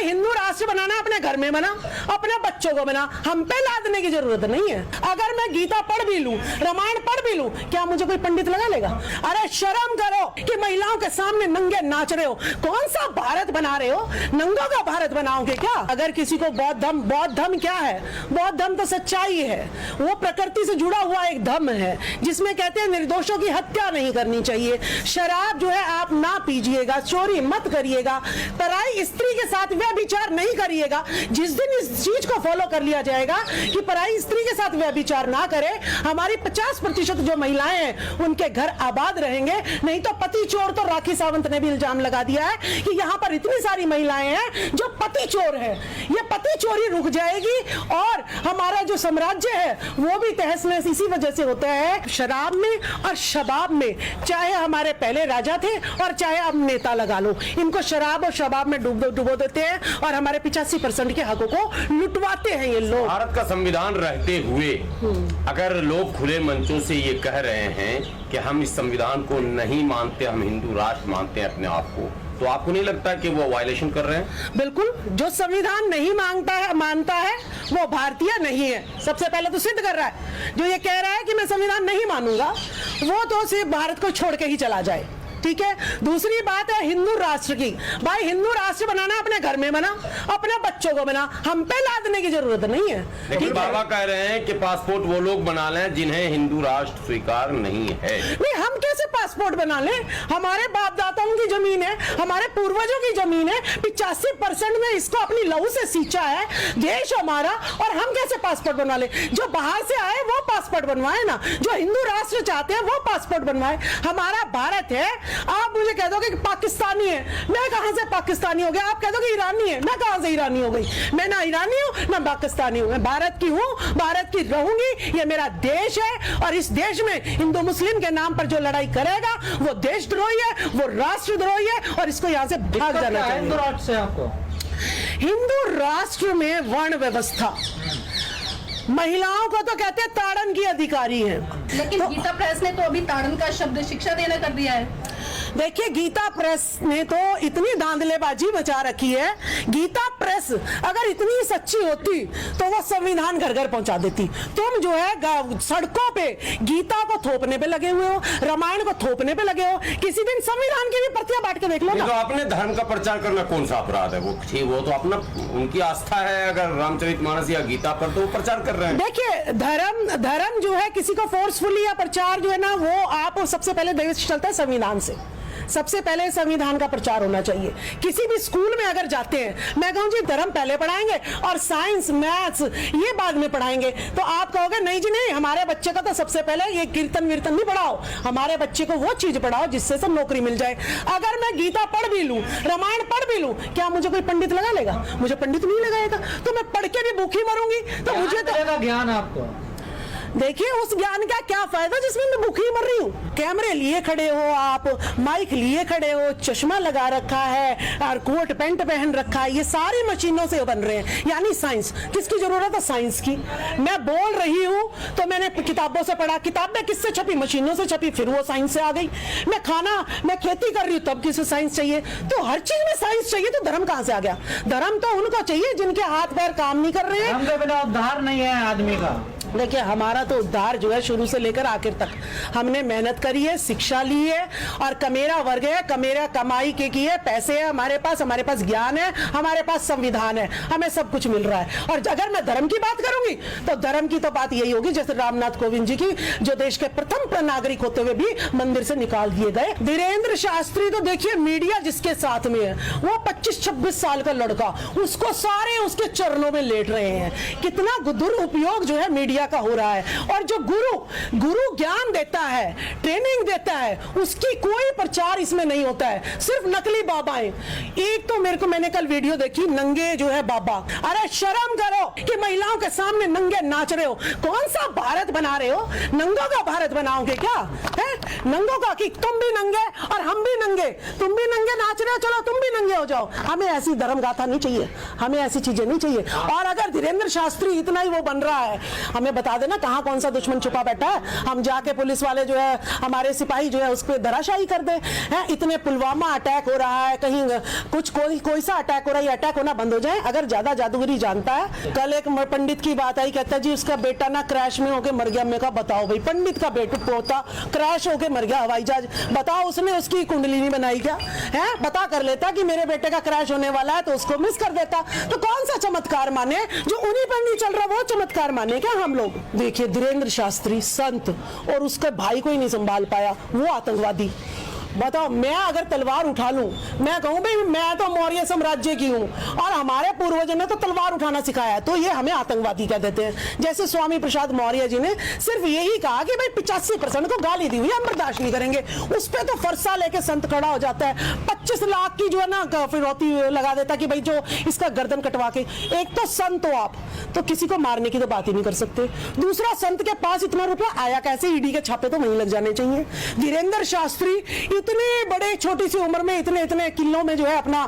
भाई हिंदू राष्ट्र बनाना अपने घर में बना, अपने बच्चों को बना, हम पे लादने की जरूरत नहीं है। अगर मैं गीता पढ़ भी लूं, रामायण पढ़ भी लूं, क्या मुझे कोई पंडित लगा लेगा? अरे शर्म करो कि महिलाओं के सामने नंगे नाच रहे हो। कौन सा भारत बना रहे हो? नंगों का भारत बनाओगे क्या? अगर किसी को बौद्ध धर्म क्या है? बौद्ध धर्म तो सच्चाई है, वो प्रकृति से जुड़ा हुआ एक धर्म है जिसमें कहते हैं निर्दोषों की हत्या नहीं करनी चाहिए। शराब जो है आप ना पीजिएगा, चोरी मत करिएगा, पराई स्त्री के साथ व्यभिचार नहीं करिएगा। जिस दिन इस चीज को फॉलो कर लिया जाएगा कि पराई स्त्री के साथ व्यभिचार ना करे, हमारी 50% जो महिलाएं हैं उनके घर आबाद रहेंगे। नहीं तो पति चोर, तो राखी सावंत ने भी इल्जाम लगा दिया है कि यहाँ पर इतनी सारी महिलाएं हैं जो पति चोर है। ये पति चोरी रुक जाएगी और हमारा जो साम्राज्य है वो भी तहस नहस इसी वजह से होता है। शराब में और शबाब में, चाहे हमारे पहले राजा थे और चाहे अब नेता लगा लो, इनको शराब और शबाब में डुबो देते हैं और हमारे 85% के हकों को लुटवाते हैं ये लोग। भारत का संविधान रहते हुए अगर लोग खुले मंचों से ये कह रहे हैं कि हम इस संविधान को नहीं मानते, हम हिंदू राष्ट्र मानते हैं अपने आप को, तो आपको नहीं लगता कि वो वायलेशन कर रहे हैं? बिल्कुल, जो संविधान नहीं मानता है वो भारतीय नहीं है। सबसे पहले तो सिद्ध कर रहा है। जो ये कह रहा है कि मैं संविधान नहीं मानूंगा, वो तो सिर्फ भारत को छोड़ के ही चला जाए। ठीक है। दूसरी बात है हिंदू राष्ट्र की। भाई हिंदू राष्ट्र बनाना अपने घर में बना, अपने बच्चों को बना, हम पे लादने की जरूरत नहीं है। लेकिन बाबा कह रहे हैं कि पासपोर्ट वो लोग बना लें जिन्हें हिंदू राष्ट्र स्वीकार नहीं है। नहीं, हम कैसे पासपोर्ट बना लें? हमारे बाप दादाओं की जमीन है, हमारे पूर्वजों की जमीन है, 85% में इसको अपनी लहू से सींचा है देश हमारा, और हम कैसे पासपोर्ट बनवा ले? जो बाहर से आए वो पासपोर्ट बनवाए ना, जो हिंदू राष्ट्र चाहते हैं वो पासपोर्ट बनवाए। हमारा भारत है। आप मुझे कह दोगे कि पाकिस्तानी है, मैं कहां से पाकिस्तानी हो गया? आप कह दोगे ईरानी है, मैं कहां से ईरानी हो गई? मैं ना ईरानी हूं ना पाकिस्तानी हूं, मैं भारत की हूं, भारत की रहूंगी। ये मेरा देश है और इस देश में हिंदू मुस्लिम के नाम पर जो लड़ाई करेगा वो देशद्रोही है, वो राष्ट्रद्रोही है और इसको यहां से भाग जाना चाहिए। हिंदू राष्ट्र से आपको? हिंदू राष्ट्र में वर्ण व्यवस्था, महिलाओं को तो कहते हैं ताड़न की अधिकारी है। लेकिन तो गीता प्रेस ने तो अभी ताड़न का शब्द शिक्षा देना कर दिया है। देखिए, गीता प्रेस ने तो इतनी धांधलेबाजी मचा रखी है। गीता प्रेस अगर इतनी सच्ची होती तो वो संविधान घर घर पहुंचा देती। तुम जो है सड़कों पे गीता को थोपने पे लगे हुए हो, रामायण को थोपने पे लगे हो। किसी दिन संविधान की भी प्रतियां बांट के देख लो ना। तो अपने धर्म का प्रचार करना कौन सा अपराध है? वो तो अपना उनकी आस्था है। अगर रामचरितमानस या गीता पर तो वो प्रचार कर रहे हैं। देखिए, धर्म जो है किसी को फोर्सफुली या प्रचार जो है ना, वो आप सबसे पहले देश चलता है संविधान से। सबसे पहले संविधान का प्रचार होना चाहिए। किसी भी स्कूल में अगर जाते हैं, मैं कहूं जी धर्म पहले पढ़ाएंगे और साइंस मैथ्स ये बाद में पढ़ाएंगे, तो आप कहोगे नहीं जी नहीं, हमारे बच्चे का तो सबसे पहले ये कीर्तन वीर्तन नहीं पढ़ाओ, हमारे बच्चे को वो चीज पढ़ाओ जिससे सब नौकरी मिल जाए। अगर मैं गीता पढ़ भी लूं, रामायण पढ़ भी लूं, क्या मुझे कोई पंडित लगा लेगा? मुझे पंडित नहीं लगाएगा, तो मैं पढ़ के भी भूखी मरूंगी। तो मुझे तो ज्ञान आपको, देखिए उस ज्ञान का क्या फायदा जिसमें मैं भूखी मर रही हूँ। कैमरे लिए खड़े हो आप, माइक लिए खड़े हो, चश्मा लगा रखा है और कोट पैंट पहन रखा है, ये सारी मशीनों से बन रहे हैं। यानी साइंस, किसकी जरूरत है साइंस की? मैं बोल रही हूँ तो मैंने किताबों से पढ़ा, किताबें किससे छपी? मशीनों से छपी, फिर वो साइंस से आ गई। मैं खेती कर रही हूँ तब किसे साइंस चाहिए? तो हर चीज में साइंस चाहिए, तो धर्म कहां से आ गया? धर्म तो उनको चाहिए जिनके हाथ पैर काम नहीं कर रहे हैं। धर्म के बिना उद्धार नहीं है आदमी का। देखिए, हमारा तो उद्धार जो है शुरू से लेकर आखिर तक हमने मेहनत करी है, शिक्षा ली है और कमेरा वर्ग है, कमेरा कमाई के की है, पैसे है हमारे पास ज्ञान है, हमारे पास संविधान है, हमें सब कुछ मिल रहा है। और अगर मैं धर्म की बात करूंगी तो धर्म की तो बात यही होगी जैसे रामनाथ कोविंद जी की, जो देश के प्रथम नागरिक होते हुए भी मंदिर से निकाल दिए गए। धीरेन्द्र शास्त्री तो देखिए, मीडिया जिसके साथ में है, वो 25-26 साल का लड़का, उसको सारे उसके चरणों में लेट रहे हैं। कितना दुरुपयोग जो है मीडिया का हो रहा है। और जो गुरु ज्ञान देता है, ट्रेनिंग देता है, उसकी कोई प्रचार इसमें नहीं होता है, सिर्फ नकली बाबाएं। एक तो मैंने कल वीडियो देखी, नंगे जो है बाबा। अरे शर्म करो कि महिलाओं के सामने नंगे नाच रहे हो। कौन सा भारत बना रहे हो? नंगों का भारत बनाओगे क्या है? नंगों का कि तुम भी नंगे और हम भी नंगे, तुम भी नंगे नाच रहे हो, चलो तुम भी नंगे हो जाओ। हमें ऐसी धर्म गाथा नहीं चाहिए, हमें ऐसी चीजें नहीं चाहिए। और अगर धीरेन्द्र शास्त्री इतना ही वो बन रहा है, हमें हमें बता देना कहाँ कौन सा दुश्मन छुपा बैठा है, हम जाके पुलिस वाले जो है हमारे सिपाही जो है उस पर धराशायी कर दे। हैं इतने पुलवामा अटैक हो रहा है, कहीं कुछ कोई सा अटैक हो रहा है, ये अटैक होना बंद हो जाए। अगर ज्यादा जादूगरी जानता है, कल एक पंडित की बात आई, कहता है जी उसका बेटा ना क्रैश में होके मर गया। मैं कहा बताओ भाई, पंडित का बेटा पोता क्रैश होके मर गया हवाई जहाज, बताओ उसने उसकी कुंडली नहीं बनाई क्या? है पता कर लेता कि मेरे बेटे का क्रैश होने वाला है तो उसको मिस कर देता। तो कौन सा चमत्कार माने जो उन्हीं पर नहीं चल रहा, वो चमत्कार माने क्या हम लोग? देखिए धीरेन्द्र शास्त्री संत और उसके भाई को ही नहीं संभाल पाया, वो आतंकवादी। बताओ, मैं अगर तलवार उठा लूं, मैं कहूं भाई मैं तो मौर्य साम्राज्य की हूं और हमारे पूर्वजों ने तो तलवार उठाना सिखाया है, तो ये हमें आतंकवादी कह देते हैं। जैसे स्वामी प्रसाद मौर्य जी ने सिर्फ यही कहा कि भाई 85% को गाली दी हुई हम बर्दाश्त नहीं करेंगे, उस पर तो फरसा लेके संत खड़ा हो जाता है, 25 लाख की जो है ना फिरौती लगा देता कि भाई जो इसका गर्दन कटवा के। एक तो संत हो आप, तो किसी को मारने की तो बात ही नहीं कर सकते। दूसरा, संत के पास इतना रुपया आया कैसे? ईडी के छापे तो वहीं लग जाने चाहिए। धीरेन्द्र शास्त्री इतने बड़े छोटी सी उम्र में इतने किलों में जो है अपना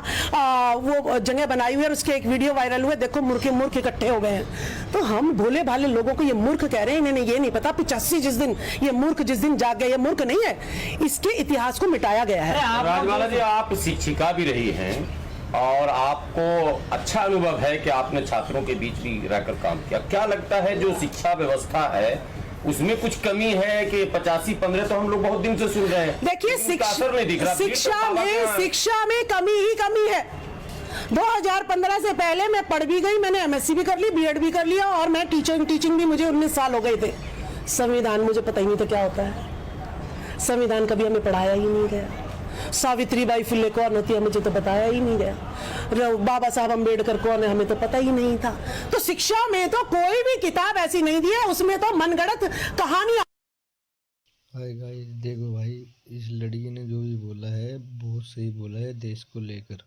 वो जगह बनाई हुई है, और उसके एक वीडियो वायरल हुए, देखो मूर्ख इकट्ठे हो गए हैं। तो हम भोले भाले लोगों को ये मूर्ख कह रहे हैं, इन्हें ये नहीं पता 85 जिस दिन ये मूर्ख जिस दिन जाग गए, ये मूर्ख नहीं है, इसके इतिहास को मिटाया गया है। राजमाला जी, आप शिक्षिका भी रही हैं और आपको अच्छा अनुभव है कि आपने छात्रों के बीच भी रहकर काम किया। क्या लगता है जो शिक्षा व्यवस्था है उसमें कुछ कमी है कि 85-15 तो हम लोग बहुत दिन से सुन रहे हैं? देखिए शिक्षा में कमी ही कमी है। 2015 से पहले मैं पढ़ भी गई, मैंने एमएससी भी कर ली, बीएड भी कर लिया, और मैं टीचिंग भी, मुझे 19 साल हो गए थे। संविधान मुझे पता ही नहीं था क्या होता है, संविधान कभी हमें पढ़ाया ही नहीं गया। सावित्रीबाई फुले कौन होती है मुझे तो बताया ही नहीं गया। बाबा साहब अम्बेडकर कौन है हमें तो पता ही नहीं था। तो शिक्षा में तो कोई भी किताब ऐसी नहीं दी है, उसमें तो मनगढ़ंत कहानी। हाय गाइस, देखो भाई, इस लड़की ने जो भी बोला है बहुत सही बोला है देश को लेकर।